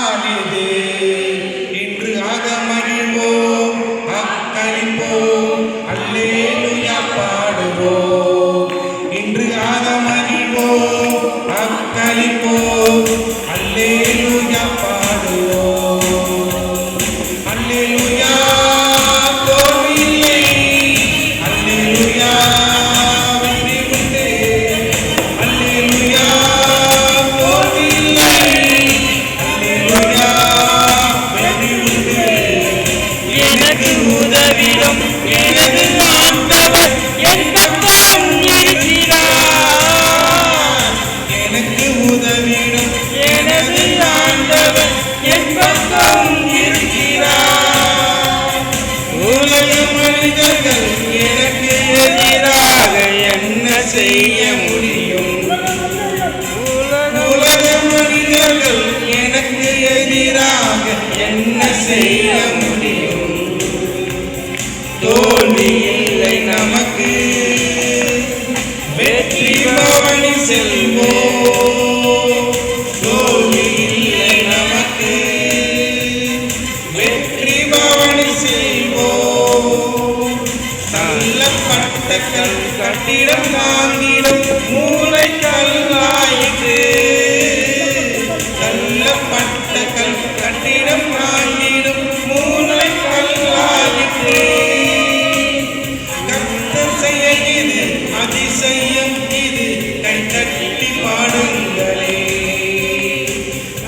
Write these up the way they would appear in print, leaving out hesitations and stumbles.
நாள் இது. இன்று ஆக மகிழ்வோம், அக்களிப்போம், அல்லேலூயா பாடுவோம். இன்று ஆக மகிழ்வோம், அக்களிப்போம், அல்லேலூயா பாடுவோம். அல்லேலூயா தோல்வியில்லை, அல்லேலூயா வெற்றி உண்டு. அல்லேலூயா தோல்வியில்லை, அல்லேலூயா வெற்றி உண்டு. எனக்கு உதவிடும் எனது ஆண்டவர் என் பக்கம் இருக்கிறார். எனக்கு உதவிடும் எனது ஆண்டவர் என் பக்கம் இருக்கிறார். உலக மனிதர்கள் எனக்கு எதிராக என்ன செய்ய முடியும்? உலக மனிதர்கள் எனக்கு எதிராக என்ன செய்ய முடியும்? தோல்வி இல்லை நமக்கு, வெற்றி பவனி செல்வோம். தோல்வி இல்லை நமக்கு, வெற்றி பவனி செல்வோம். தள்ளப்பட்ட கல் கட்டிடம் வாங்கிடும் மூளை கல்லாயிற்று. தள்ளப்பட்ட கல் கட்டிடம் வாங்கிடும் மூளை கல்லாயிற்று. கர்த்தர் செய்ய இது அதிசயம், இது கைதட்டி பாடுங்களே.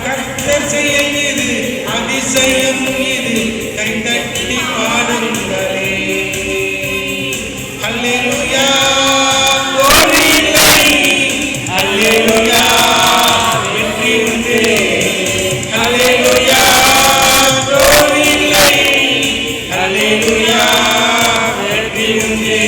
கர்த்தர் செய்ய இது அதிசயம், இது கைதட்டி பாடுங்களே. அல்லேலூயா தோல்வி இல்லை, அல்லேலூயா வெற்றி உண்டு. அல்லேலூயா தோல்வி இல்லை, அல்லேலூயா வெற்றி உண்டு.